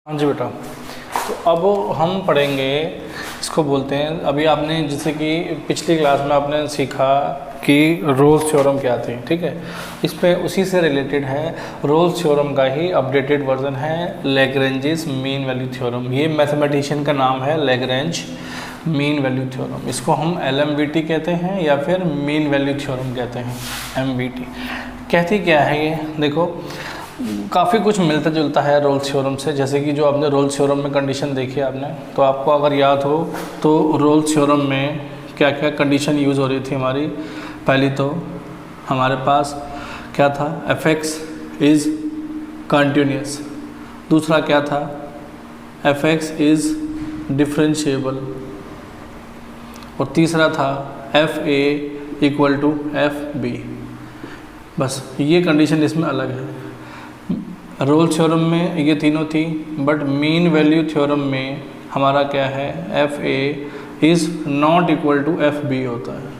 हाँ जी बेटा, तो अब हम पढ़ेंगे, इसको बोलते हैं, अभी आपने जैसे कि पिछली क्लास में आपने सीखा कि रोल्स थ्योरम क्या थी, ठीक है। इस पे उसी से रिलेटेड है, रोल्स थ्योरम का ही अपडेटेड वर्जन है लैग्रेंजेस मीन वैल्यू थ्योरम। ये मैथमेटिशियन का नाम है लैग्रेंज मीन वैल्यू थ्योरम। इसको हम LMVT कहते हैं या फिर मीन वैल्यू थ्योरम कहते हैं, MVT। कहती क्या है ये, देखो काफ़ी कुछ मिलता जुलता है रोल्स थ्योरम से। जैसे कि जो आपने रोल्स थ्योरम में कंडीशन देखी आपने, तो आपको अगर याद हो तो रोल्स थ्योरम में क्या क्या कंडीशन यूज़ हो रही थी हमारी। पहली तो हमारे पास क्या था, fx इज़ कंटिन्यूस। दूसरा क्या था, fx इज़ डिफरेंशिएबल। और तीसरा था fa इक्वल टू fb। बस ये कंडीशन इसमें अलग है। रोल्स थ्योरम में ये तीनों थी, बट मीन वैल्यू थ्योरम में हमारा क्या है, fa is not equal to fb होता है,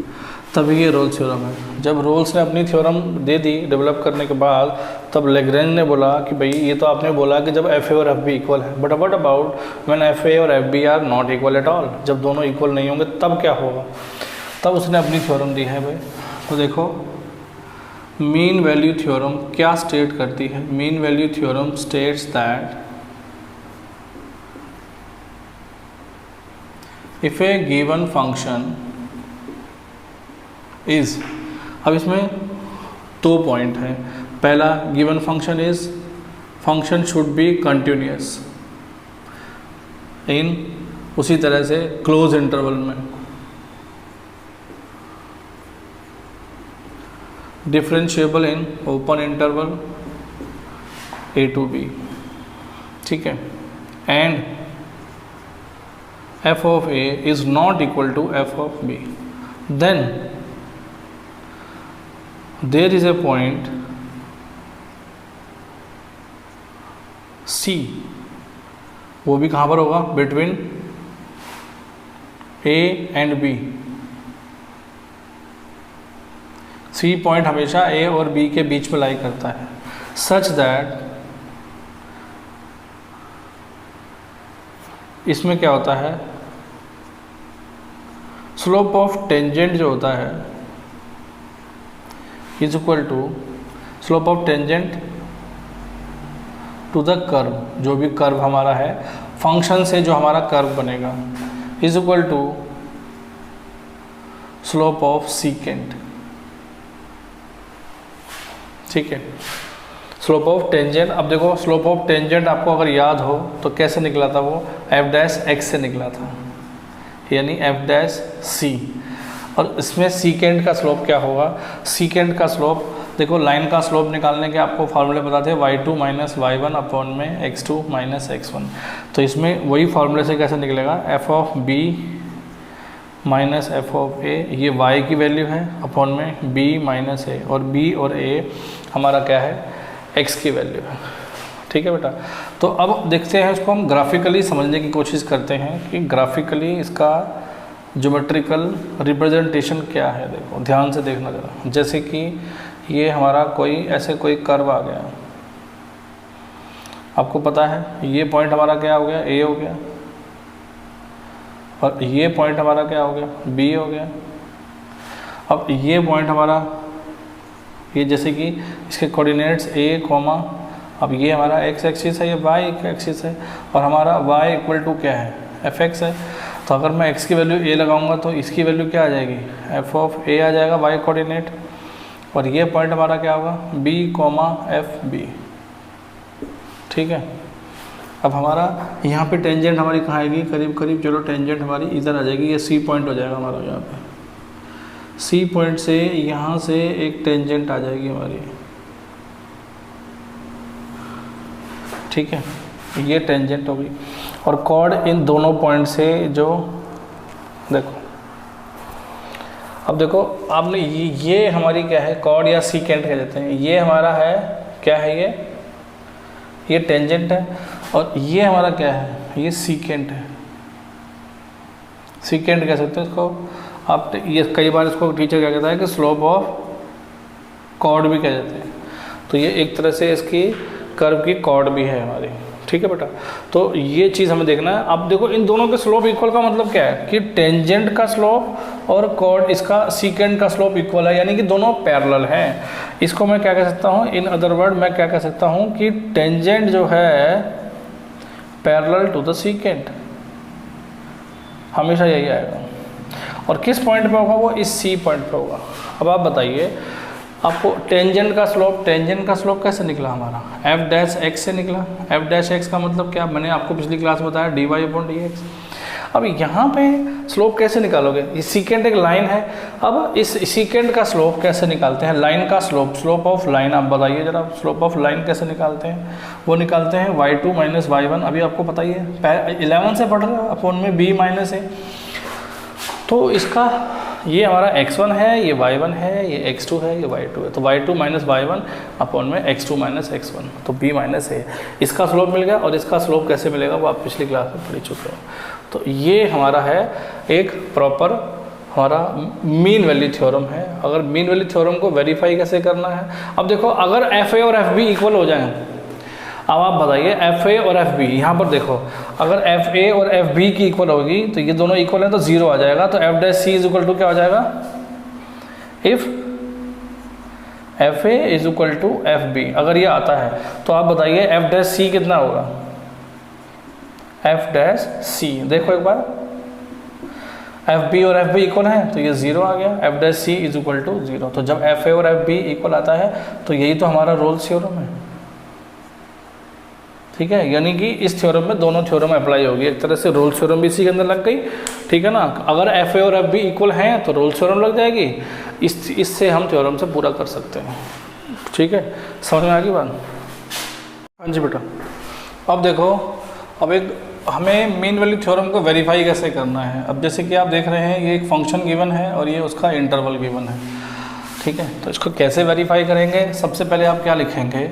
तभी ये रोल्स थ्योरम है। जब रोल्स ने अपनी थ्योरम दे दी डेवलप करने के बाद, तब लैग्रेंज ने बोला कि भाई ये तो आपने बोला कि जब fa और fb इक्वल है, but what about when fa और fb are not equal at all. जब दोनों इक्वल नहीं होंगे तब क्या होगा, तब उसने अपनी थ्योरम दी है भाई। तो देखो मीन वैल्यू थ्योरम क्या स्टेट करती है। Mean value theorem states that if a given function is, अब इसमें दो पॉइंट है। पहला, given function is, function should be continuous in, उसी तरह से क्लोज इंटरवल में, differentiable in open interval a to b, ठीक है। And f of a is not equal to f of b, then there is a point c, वो भी कहाँ पर होगा, between a and b। C point हमेशा A और B के बीच में लाई करता है, सच दैट इसमें क्या होता है, स्लोप ऑफ टेंजेंट जो होता है is equal to slope of tangent to the curve, जो भी कर्व हमारा है फंक्शन से जो हमारा कर्व बनेगा, is equal to slope of secant, ठीक है। स्लोप ऑफ टेंजेंट, अब देखो स्लोप ऑफ टेंजेंट आपको अगर याद हो तो कैसे निकला था, वो f' से निकला था, यानी f'(c). और इसमें सीकेंट का स्लोप क्या होगा, सीकेंट का स्लोप देखो, लाइन का स्लोप निकालने के आपको फार्मूले पता थे, y2 माइनस y1 अपॉन में x2 माइनस x1। तो इसमें वही फार्मूले से कैसे निकलेगा, f of b minus f of a, ये y की वैल्यू है अपॉन में b माइनस ए, और b और a हमारा क्या है, x की वैल्यू है, ठीक है बेटा। तो अब देखते हैं इसको हम ग्राफिकली समझने की कोशिश करते हैं कि ग्राफिकली इसका ज्योमेट्रिकल रिप्रेजेंटेशन क्या है। देखो ध्यान से देखना ज़रा, जैसे कि ये हमारा कोई ऐसे कोई कर्व आ गया, आपको पता है ये पॉइंट हमारा क्या हो गया, a हो गया, और ये पॉइंट हमारा क्या हो गया, B हो गया। अब ये पॉइंट हमारा, ये जैसे कि इसके कोऑर्डिनेट्स a, अब ये हमारा x एक्सिस है, ये y एक्सिस है, और हमारा y इक्वल टू क्या है, fx है। तो अगर मैं x की वैल्यू a लगाऊंगा तो इसकी वैल्यू क्या आ जाएगी, f ऑफ a आ जाएगा y कोऑर्डिनेट, और ये पॉइंट हमारा क्या होगा, b, fb, ठीक है। अब हमारा यहाँ पे टेंजेंट हमारी कहाँ आएगी, करीब करीब, चलो टेंजेंट हमारी इधर आ जाएगी, ये C पॉइंट हो जाएगा हमारा, यहाँ पे C पॉइंट से यहाँ से एक टेंजेंट आ जाएगी हमारी, ठीक है, ये टेंजेंट होगी। और कॉर्ड इन दोनों पॉइंट से जो, देखो अब देखो आपने ये हमारी क्या है, कॉर्ड या सीकेंट कह देते हैं, ये हमारा है क्या है, ये टेंजेंट है, और ये हमारा क्या है, ये सीकेंट है, सीकेंट कह सकते हैं इसको आप। ये कई बार इसको टीचर क्या कहता है कि स्लोप ऑफ कॉर्ड भी कह देते हैं। तो ये एक तरह से इसकी कर्व की कॉर्ड भी है हमारी, ठीक है बेटा। तो ये चीज़ हमें देखना है। अब देखो इन दोनों के स्लोप इक्वल का मतलब क्या है कि टेंजेंट का स्लोप और कॉर्ड इसका सीकेंट का स्लोप इक्वल है, यानी कि दोनों पैरेलल हैं। इसको मैं क्या कह सकता हूँ, इन अदर वर्ड मैं क्या कह सकता हूँ कि टेंजेंट जो है पैरेलल टू द सीकेंट, हमेशा यही आएगा। और किस पॉइंट पे होगा, वो इस सी पॉइंट पे होगा। अब आप बताइए आपको टेंजेंट का स्लोप कैसे निकला हमारा, एफ डैश एक्स से निकला। एफ डैश एक्स का मतलब क्या, मैंने आपको पिछली क्लास में बताया d y upon d x. अब यहाँ पे स्लोप कैसे निकालोगे, ये सीकेंट एक लाइन है। अब इस सीकेंट का स्लोप कैसे निकालते हैं, लाइन का स्लोप ऑफ लाइन। आप बताइए जरा स्लोप ऑफ लाइन कैसे निकालते हैं, वो निकालते हैं y2 माइनस y1। अभी आपको पता ही है 11 से पढ़ रहे हो, अपॉन में b माइनस है। तो इसका ये हमारा x1 है, ये y1 है, ये x2 है, ये y2 है। तो y2 माइनस y1 अपॉन में x2 माइनस x1, तो b माइनस है। इसका स्लोप मिल गया। और इसका स्लोप कैसे मिलेगा वो आप पिछली क्लास में पढ़ चुके हो। तो ये हमारा है एक प्रॉपर हमारा मीन वैल्यू थ्योरम है। अगर मीन वैल्यू थ्योरम को वेरीफाई कैसे करना है, अब देखो अगर एफ ए और एफ बी इक्वल हो जाएं, अब आप बताइए एफ ए और एफ बी, यहाँ पर देखो अगर एफ ए और एफ बी की इक्वल होगी तो ये दोनों इक्वल है तो 0 आ जाएगा। तो f dash c is equal to क्या हो जाएगा, if f a is equal to f b. अगर ये आता है तो आप बताइए एफ डैश सी कितना होगा, एफ डैश सी। देखो एक बार एफ बी और एफ बी इक्वल है तो ये 0 आ गया, f dash c is equal to 0। तो जब एफ ए और एफ बी इक्वल आता है तो यही तो हमारा रोल्स थ्योरम है। ठीक है, यानी कि इस थ्योरम में दोनों थ्योरम अप्लाई होगी। एक तरह से रोल्स थ्योरम भी इसी के अंदर लग गई, ठीक है ना। अगर एफ ए और एफ बी इक्वल हैं तो रोल्स थ्योरम लग जाएगी। इससे हम थ्योरम से पूरा कर सकते हैं। ठीक है, समझ में आ गई बात। हाँ जी बेटा, अब देखो अब एक हमें मीन वैल्यू थ्योरम को वेरीफाई कैसे करना है। अब जैसे कि आप देख रहे हैं ये एक फंक्शन गिवन है और ये उसका इंटरवल गिवन है। ठीक है, तो इसको कैसे वेरीफाई करेंगे, सबसे पहले आप क्या लिखेंगे,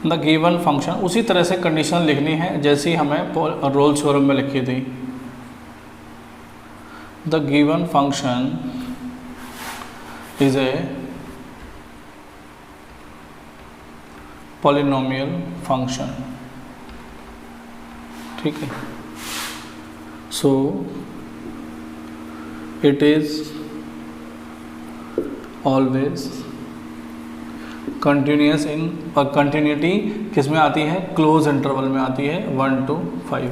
द गिवन फंक्शन। उसी तरह से कंडीशन लिखनी है जैसी हमें रोल्स थ्योरम में लिखी थी। The given function is a polynomial function. ठीक है, so it is always continuous in, और कंटिन्यूटी किस में आती है, क्लोज इंटरवल में आती है 1 to 5।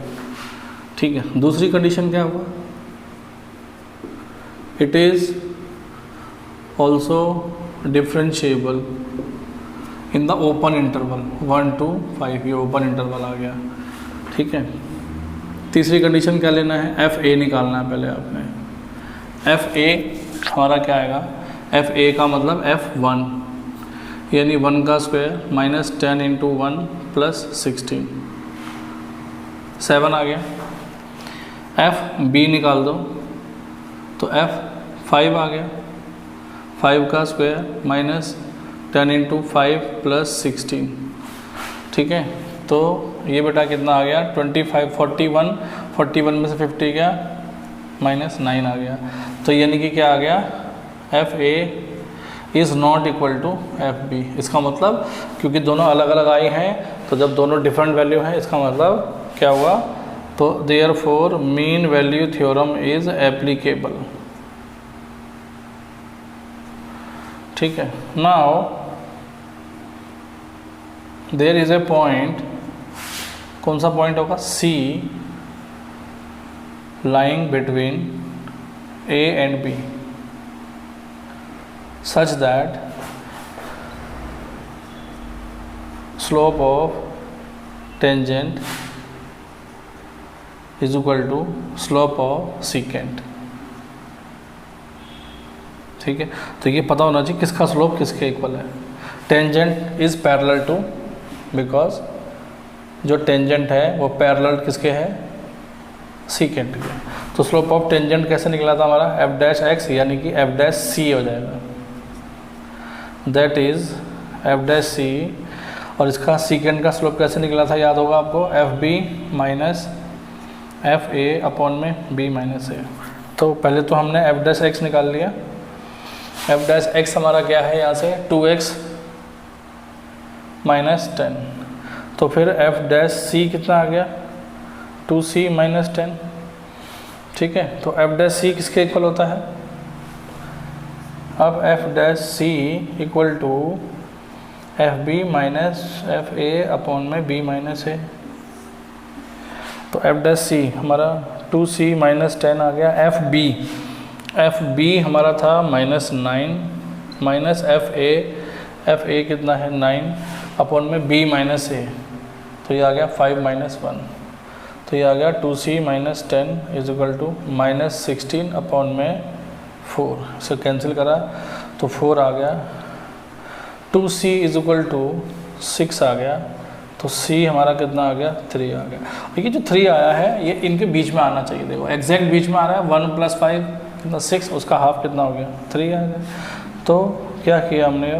ठीक है, दूसरी कंडीशन क्या हुआ, it is also differentiable in the open interval 1 to 5। ये ओपन इंटरवल आ गया। ठीक है, तीसरी कंडीशन क्या लेना है, एफ ए निकालना है पहले आपने। एफ ए हमारा क्या आएगा, एफ ए का मतलब F1 यानी 1 का स्क्वायर माइनस 10 इंटू 1 प्लस 16, 7 आ गया। एफ बी निकाल दो तो F5 आ गया, 5 का स्क्वायर माइनस 10 इंटू 5 प्लस 16। ठीक है, तो ये बेटा कितना आ गया 25, 41 में से 50 गया माइनस 9 आ गया। तो यानी कि क्या आ गया, f a is not equal to f b. इसका मतलब क्योंकि दोनों अलग अलग आई हैं तो जब दोनों डिफरेंट वैल्यू हैं इसका मतलब क्या हुआ, तो therefore mean value theorem is applicable. ठीक है, now there is a point, कौन सा पॉइंट होगा, c lying between a and b such that slope of tangent is equal to slope of secant। ठीक है, तो ये पता होना चाहिए किसका स्लोप किसके इक्वल है। Tangent is parallel to, because जो टेंजेंट है वो पैरेलल किसके है, सीकेंट के। तो स्लोप ऑफ टेंजेंट कैसे निकला था हमारा, एफ डैश एक्स यानी कि एफ डैश सी हो जाएगा, दैट इज एफ डैश सी। और इसका सीकेंट का स्लोप कैसे निकला था याद होगा आपको, f b minus f a upon में बी माइनस ए। तो पहले तो हमने एफ डैश एक्स निकाल लिया। एफ डैश एक्स हमारा क्या है यहाँ से 2x माइनस 10। तो फिर एफ डैश सी कितना आ गया 2c माइनस 10, ठीक है। तो एफ डैश सी किसके इक्वल होता है, अब f dash c equal to f b minus f a upon में बी माइनस ए। तो एफ डैश सी हमारा 2c माइनस 10 आ गया। एफ बी हमारा था -9 माइनस एफ ए कितना है 9 अपॉन में b माइनस ए, तो ये आ गया 5 माइनस 1, तो ये आ गया 2c minus 10 is equal to minus 16 upon में 4। इसे कैंसिल करा तो 4 आ गया, 2c इज इक्वल टू 6 आ गया, तो c हमारा कितना आ गया 3 आ गया। देखिए जो 3 आया है ये इनके बीच में आना चाहिए, देखो एग्जैक्ट बीच में आ रहा है। 1 + 5 कितना 6, उसका हाफ कितना हो गया 3 आ गया। तो क्या किया हमने,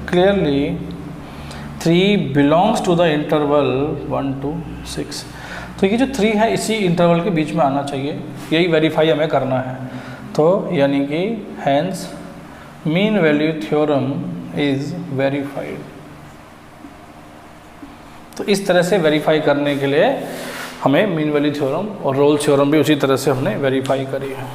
clearly 3 belongs to the interval 1 to 6। तो ये जो 3 है इसी इंटरवल के बीच में आना चाहिए, यही वेरीफाई हमें करना है। तो यानी कि hence mean value theorem is verified. तो इस तरह से वेरीफाई करने के लिए हमें मीन वैल्यू थ्योरम और रोल्स थ्योरम भी उसी तरह से हमने वेरीफाई करी है।